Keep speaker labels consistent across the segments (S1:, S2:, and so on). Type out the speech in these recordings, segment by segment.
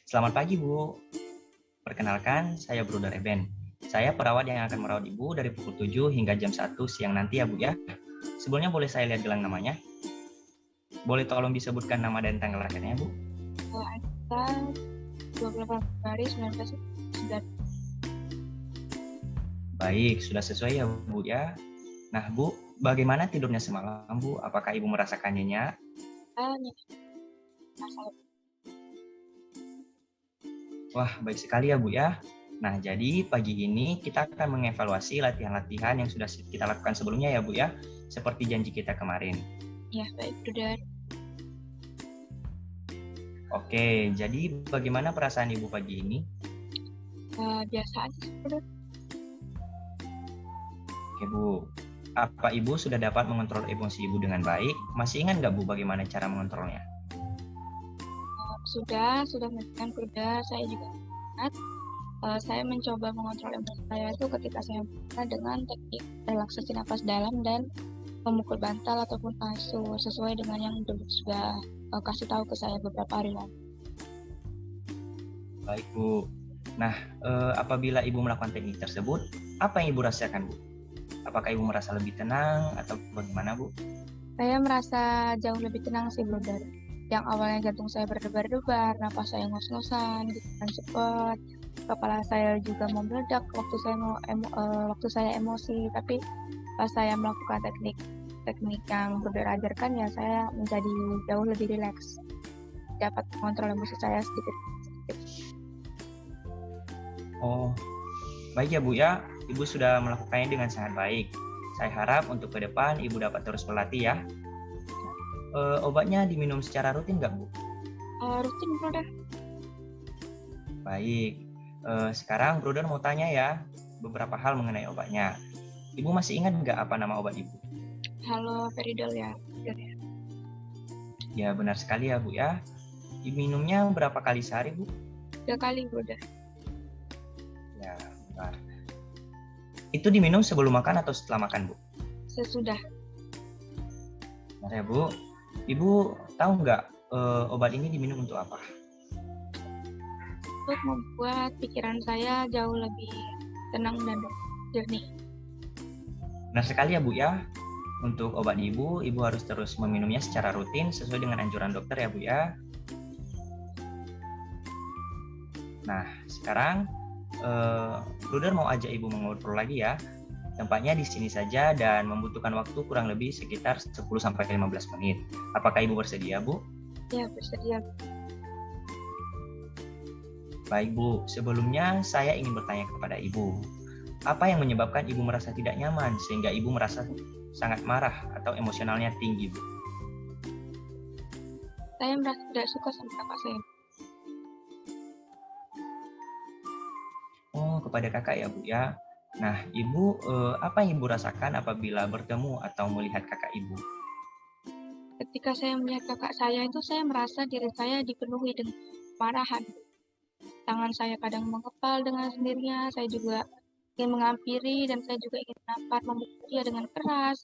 S1: Selamat pagi, Bu. Perkenalkan, saya Bruder Eben. Saya perawat yang akan merawat Ibu dari pukul 7 hingga jam 1 siang nanti ya, Bu ya. Sebelumnya boleh saya lihat gelang namanya? Boleh tolong disebutkan nama dan tanggal lahirnya, Bu?
S2: Anissa 28 Februari 1999.
S1: Baik, sudah sesuai ya, Bu ya. Nah, Bu, bagaimana tidurnya semalam, Bu? Apakah Ibu merasakan nyenyak?
S2: Masalah
S1: Wah, baik sekali ya, Bu ya. Nah, jadi pagi ini kita akan mengevaluasi latihan-latihan yang sudah kita lakukan sebelumnya ya, Bu ya. Seperti janji kita kemarin.
S2: ya, baik Bruder.
S1: Oke, jadi bagaimana perasaan Ibu pagi ini?
S2: Biasa aja sih, Bruder.
S1: Oke, Bu. Apa Ibu sudah dapat mengontrol emosi Ibu dengan baik? Masih ingat nggak, Bu, bagaimana cara mengontrolnya?
S2: Sudah mendengar Bruder. Saya juga ingat. Saya mencoba mengontrol emosi saya itu ketika saya dengan teknik relaksasi napas dalam dan memukul bantal ataupun kasur sesuai dengan yang dulu sudah kasih tahu ke saya beberapa hari lalu.
S1: Baik, Bu. Nah, apabila Ibu melakukan teknik tersebut, apa yang Ibu rasakan, Bu? Apakah Ibu merasa lebih tenang atau bagaimana, Bu?
S2: Saya merasa jauh lebih tenang sih, Bruder. Yang awalnya jantung saya berdebar-debar, napas saya ngos-ngosan, gitu kan cepat, kepala saya juga meledak waktu saya emosi. Tapi pas saya melakukan teknik yang Bruder ajarkan, ya saya menjadi jauh lebih rileks, dapat mengontrol emosi saya sedikit.
S1: Oh, baik ya, Bu ya. Ibu sudah melakukannya dengan sangat baik. Saya harap untuk ke depan Ibu dapat terus berlatih ya. Obatnya diminum secara rutin nggak, Bu?
S2: Rutin, Bruder.
S1: Baik. Sekarang Bruder mau tanya ya, beberapa hal mengenai obatnya. Ibu masih ingat nggak apa nama obat Ibu?
S2: Haloperidol ya, Bruder.
S1: Ya, benar sekali ya, Bu ya. Diminumnya berapa kali sehari, Bu?
S2: 3 kali, Bruder.
S1: Ya, benar. Itu diminum sebelum makan atau setelah makan, Bu?
S2: Sesudah.
S1: Benar ya, Bu. Ibu tahu nggak obat ini diminum untuk apa?
S2: Untuk membuat pikiran saya jauh lebih tenang dan jernih.
S1: Benar sekali ya, Bu ya. Untuk obat Ibu harus terus meminumnya secara rutin sesuai dengan anjuran dokter ya, Bu ya. Nah, sekarang Bruder mau ajak Ibu mengobrol lagi ya. Tempatnya di sini saja dan membutuhkan waktu kurang lebih sekitar 10-15 menit. Apakah Ibu bersedia, Bu?
S2: Ya, bersedia.
S1: Baik, Bu. Sebelumnya saya ingin bertanya kepada Ibu. Apa yang menyebabkan Ibu merasa tidak nyaman sehingga Ibu merasa sangat marah atau emosionalnya tinggi, Bu?
S2: Saya merasa tidak suka sama kakak saya.
S1: Oh, kepada kakak ya, Bu ya. Nah, Ibu, apa yang Ibu rasakan apabila bertemu atau melihat kakak Ibu?
S2: Ketika saya melihat kakak saya itu, saya merasa diri saya dipenuhi dengan kemarahan. Tangan saya kadang mengepal dengan sendirinya, saya juga ingin menghampiri dan saya juga ingin menampar memukul dia dengan keras.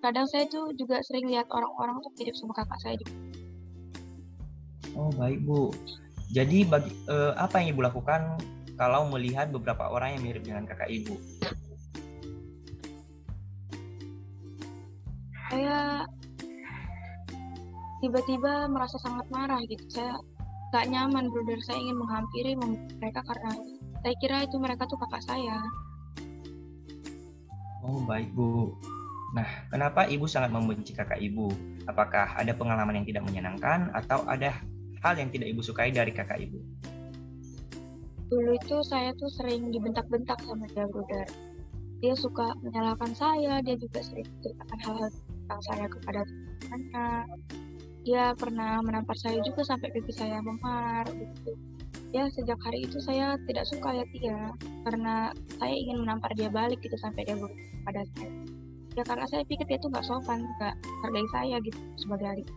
S2: Kadang saya tuh juga sering lihat orang-orang tuh mirip sama kakak saya.
S1: Oh, baik, Bu. Jadi apa yang Ibu lakukan kalau melihat beberapa orang yang mirip dengan kakak Ibu?
S2: Saya tiba-tiba merasa sangat marah gitu. Saya gak nyaman, Bruder. Saya ingin menghampiri mereka karena saya kira itu mereka tuh kakak saya.
S1: Oh, baik, Bu. Nah, kenapa Ibu sangat membenci kakak Ibu? Apakah ada pengalaman yang tidak menyenangkan atau ada hal yang tidak Ibu sukai dari kakak Ibu?
S2: Dulu itu saya tuh sering dibentak-bentak sama dia, Bruder. Dia suka menyalahkan saya, dia juga sering menceritakan hal-hal tentang saya kepada teman-temannya. Dia pernah menampar saya juga sampai pipi saya memar gitu. Ya, sejak hari itu saya tidak suka lihat dia karena saya ingin menampar dia balik gitu sampai dia berubah pada saya. Ya karena saya pikir dia tuh nggak sopan, nggak hargai saya gitu sebagai adik.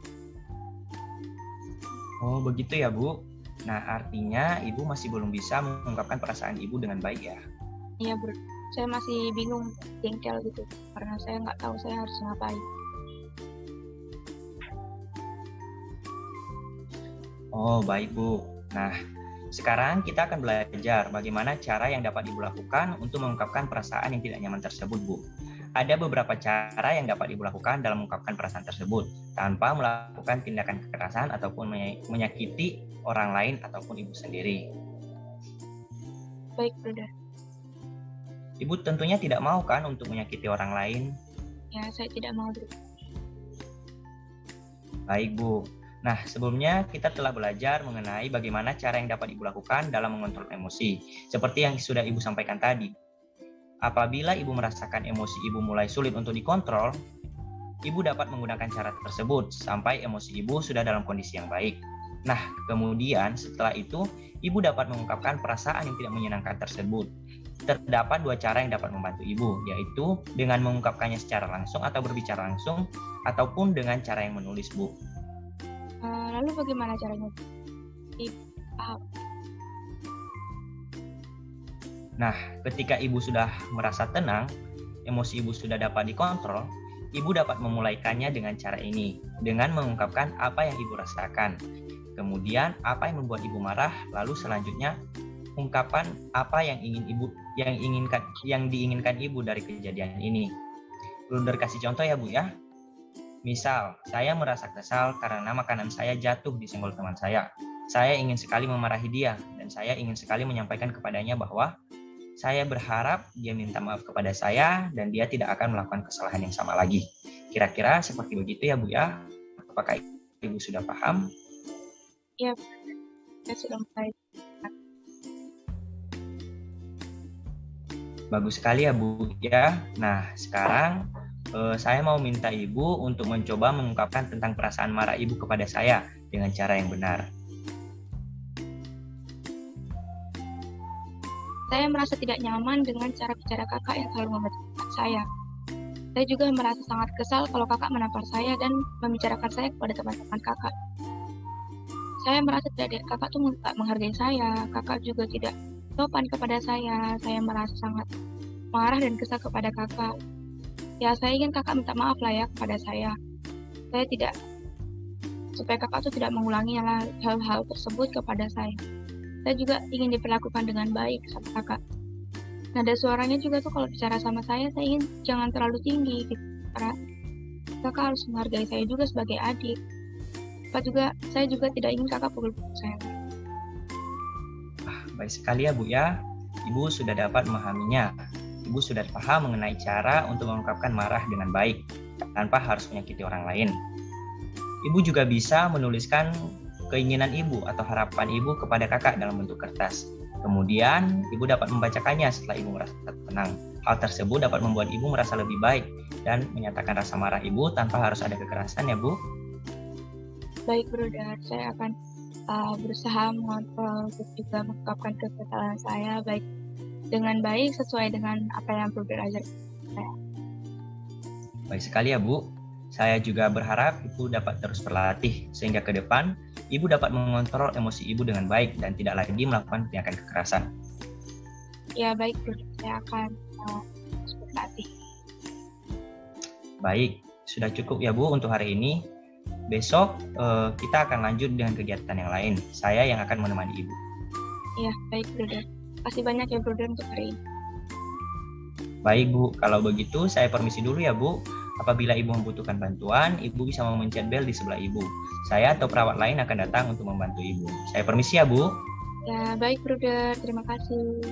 S1: Oh, begitu ya, Bu. Nah, artinya Ibu masih belum bisa mengungkapkan perasaan Ibu dengan baik ya?
S2: Iya, Bro. Saya masih bingung, jengkel gitu karena saya nggak tahu saya harus ngapain.
S1: Oh, baik, Bu. Nah, Sekarang kita akan belajar bagaimana cara yang dapat Ibu lakukan untuk mengungkapkan perasaan yang tidak nyaman tersebut, Bu. Ada beberapa cara yang dapat Ibu lakukan dalam mengungkapkan perasaan tersebut, tanpa melakukan tindakan kekerasan ataupun menyakiti orang lain ataupun Ibu sendiri.
S2: Baik, Bruder.
S1: Ibu tentunya tidak mau kan untuk menyakiti orang lain?
S2: Ya, saya tidak mau, Bruder.
S1: Baik, Bu. Nah, sebelumnya kita telah belajar mengenai bagaimana cara yang dapat Ibu lakukan dalam mengontrol emosi, seperti yang sudah Ibu sampaikan tadi. Apabila Ibu merasakan emosi Ibu mulai sulit untuk dikontrol, Ibu dapat menggunakan cara tersebut sampai emosi Ibu sudah dalam kondisi yang baik. Nah, kemudian setelah itu, Ibu dapat mengungkapkan perasaan yang tidak menyenangkan tersebut. Terdapat dua cara yang dapat membantu Ibu, yaitu dengan mengungkapkannya secara langsung atau berbicara langsung, ataupun dengan cara yang menulis, Bu.
S2: Lalu bagaimana caranya?
S1: Nah, ketika Ibu sudah merasa tenang, emosi Ibu sudah dapat dikontrol, Ibu dapat memulaikannya dengan cara ini, dengan mengungkapkan apa yang Ibu rasakan. Kemudian, apa yang membuat Ibu marah, lalu selanjutnya ungkapan apa yang diinginkan Ibu dari kejadian ini. Bruder kasih contoh ya, Bu ya. Misal, saya merasa kesal karena makanan saya jatuh di senggol teman saya. Saya ingin sekali memarahi dia, dan saya ingin sekali menyampaikan kepadanya bahwa saya berharap dia minta maaf kepada saya, dan dia tidak akan melakukan kesalahan yang sama lagi. Kira-kira seperti begitu ya, Bu ya? Apakah Ibu sudah paham?
S2: Ya, saya sudah mulai.
S1: Bagus sekali ya, Bu ya. Nah, sekarang saya mau minta Ibu untuk mencoba mengungkapkan tentang perasaan marah Ibu kepada saya dengan cara yang benar.
S2: Saya merasa tidak nyaman dengan cara bicara kakak yang selalu membicarakan saya. Saya juga merasa sangat kesal kalau kakak menampar saya dan membicarakan saya kepada teman-teman kakak. Saya merasa kakak tuh tidak menghargai saya, kakak juga tidak sopan kepada saya. Saya merasa sangat marah dan kesal kepada kakak. Ya, saya ingin kakak minta maaf lah ya kepada saya. Saya tidak, supaya kakak tuh tidak mengulangi hal-hal tersebut kepada saya. Saya juga ingin diperlakukan dengan baik sama kakak. Nada suaranya juga tuh kalau bicara sama saya ingin jangan terlalu tinggi gitu. Karena kakak harus menghargai saya juga sebagai adik. Saya juga tidak ingin kakak pukul-pukul saya.
S1: Baik sekali ya, Bu ya. Ibu sudah dapat memahaminya. Ibu sudah paham mengenai cara untuk mengungkapkan marah dengan baik, tanpa harus menyakiti orang lain. Ibu juga bisa menuliskan keinginan Ibu atau harapan Ibu kepada kakak dalam bentuk kertas. Kemudian, Ibu dapat membacakannya setelah Ibu merasa tenang. Hal tersebut dapat membuat Ibu merasa lebih baik dan menyatakan rasa marah Ibu tanpa harus ada kekerasan ya, Bu.
S2: Baik, Bruder. Saya akan berusaha mengontrol dan juga mengungkapkan kekesalan saya dengan baik sesuai dengan apa yang Bruder ajar saya.
S1: Baik sekali ya, Bu. Saya juga berharap Ibu dapat terus berlatih sehingga ke depan Ibu dapat mengontrol emosi Ibu dengan baik dan tidak lagi melakukan tindakan kekerasan.
S2: Ya, baik, Bruder. Saya akan terus berlatih.
S1: Baik, sudah cukup ya, Bu, untuk hari ini. Besok kita akan lanjut dengan kegiatan yang lain. Saya yang akan menemani Ibu.
S2: Ya, baik, Bruder. Terima kasih banyak ya, Bruder, untuk hari ini.
S1: Baik, Bu. Kalau begitu, saya permisi dulu ya, Bu. Apabila Ibu membutuhkan bantuan, Ibu bisa memencet bel di sebelah Ibu. Saya atau perawat lain akan datang untuk membantu Ibu. Saya permisi ya, Bu.
S2: Ya, baik, Bruder. Terima kasih.